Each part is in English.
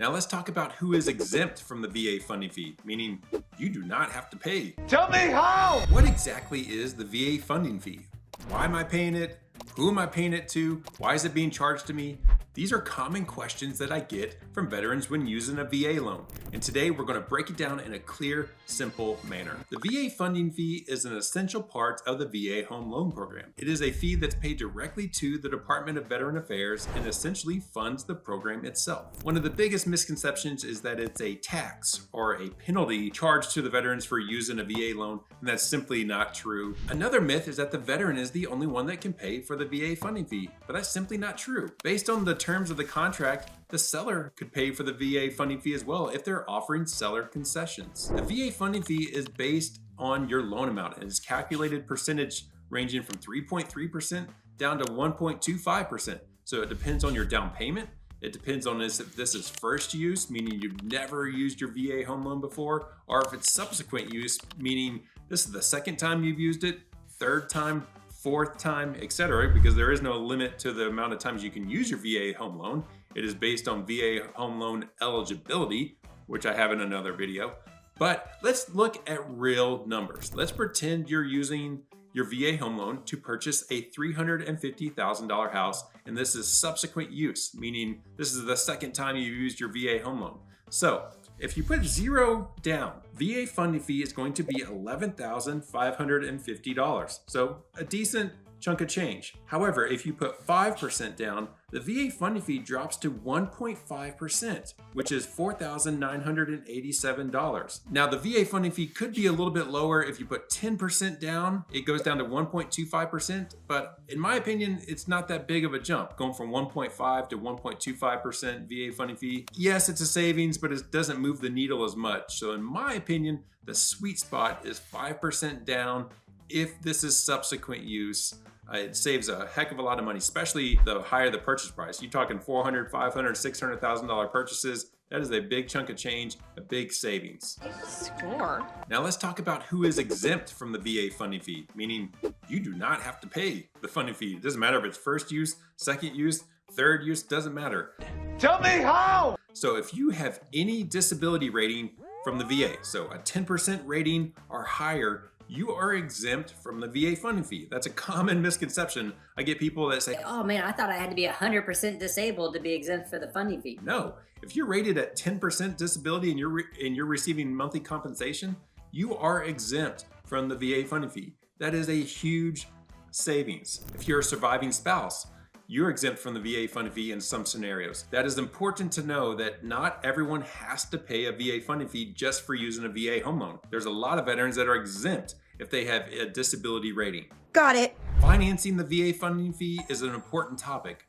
Now let's talk about who is exempt from the VA funding fee, meaning you do not have to pay. Tell me how! What exactly is the VA funding fee? Why am I paying it? Who am I paying it to? Why is it being charged to me? These are common questions that I get from veterans when using a VA loan. And today we're going to break it down in a clear, simple manner. The VA funding fee is an essential part of the VA home loan program. It is a fee that's paid directly to the Department of Veteran Affairs and essentially funds the program itself. One of the biggest misconceptions is that it's a tax or a penalty charged to the veterans for using a VA loan, and that's simply not true. Another myth is that the veteran is the only one that can pay for the VA funding fee, but that's simply not true. Based on the terms of the contract, the seller could pay for the VA funding fee as well if they're offering seller concessions. The VA funding fee is based on your loan amount and is calculated percentage ranging from 3.3% down to 1.25%. So it depends on your down payment. It depends on if this is first use, meaning you've never used your VA home loan before, or if it's subsequent use, meaning this is the second time you've used it, third time, fourth time, etc., because there is no limit to the amount of times you can use your VA home loan. It is based on VA home loan eligibility, which I have in another video. But let's look at real numbers. Let's pretend you're using your VA home loan to purchase a $350,000 house, and this is subsequent use, meaning this is the second time you've used your VA home loan. So if you put zero down, VA funding fee is going to be $11,550. So a decent chunk of change. However, if you put 5% down, the VA funding fee drops to 1.5%, which is $4,987. Now, the VA funding fee could be a little bit lower if you put 10% down. It goes down to 1.25%, but in my opinion, it's not that big of a jump, going from 1.5 to 1.25% VA funding fee. Yes, it's a savings, but it doesn't move the needle as much. So in my opinion, the sweet spot is 5% down if this is subsequent use. It saves a heck of a lot of money, especially the higher the purchase price. You're talking $400,000, $500,000, $600,000 purchases. That is a big chunk of change, a big savings. Score. Now let's talk about who is exempt from the VA funding fee, meaning you do not have to pay the funding fee. It doesn't matter if it's first use, second use, third use, doesn't matter. Tell me how! So if you have any disability rating from the VA, so a 10% rating or higher, you are exempt from the VA funding fee. That's a common misconception. I get people that say, Oh man, I thought I had to be 100% disabled to be exempt for the funding fee. no, if you're rated at 10% disability and you're receiving monthly compensation, you are exempt from the VA funding fee. That is a huge savings. If you're a surviving spouse, you're exempt from the VA funding fee in some scenarios. That is important to know that not everyone has to pay a VA funding fee just for using a VA home loan. There's a lot of veterans that are exempt if they have a disability rating. Got it. Financing the VA funding fee is an important topic.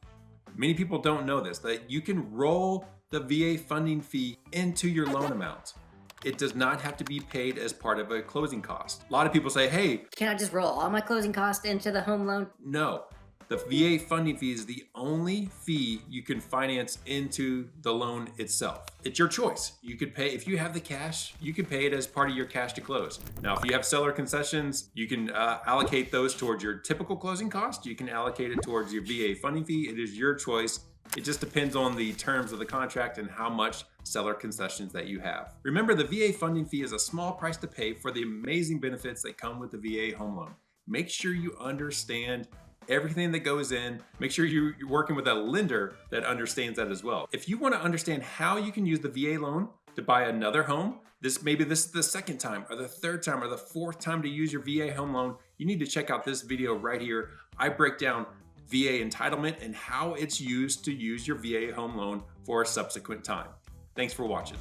Many people don't know this, that you can roll the VA funding fee into your loan amount. It does not have to be paid as part of a closing cost. A lot of people say, hey, Can I just roll all my closing costs into the home loan? no. The VA funding fee is the only fee you can finance into the loan itself. It's your choice. You could pay, if you have the cash, you can pay it as part of your cash to close. Now, if you have seller concessions, you can allocate those towards your typical closing cost. You can allocate it towards your VA funding fee. It is your choice. It just depends on the terms of the contract and how much seller concessions that you have. Remember, the VA funding fee is a small price to pay for the amazing benefits that come with the VA home loan. Make sure you understand everything that goes in. Make sure you're working with a lender that understands that as well. If you want to understand how you can use the VA loan to buy another home, maybe this is the second time or the third time or the fourth time to use your VA home loan, you need to check out this video right here. I break down VA entitlement and how it's used to use your VA home loan for a subsequent time. Thanks for watching.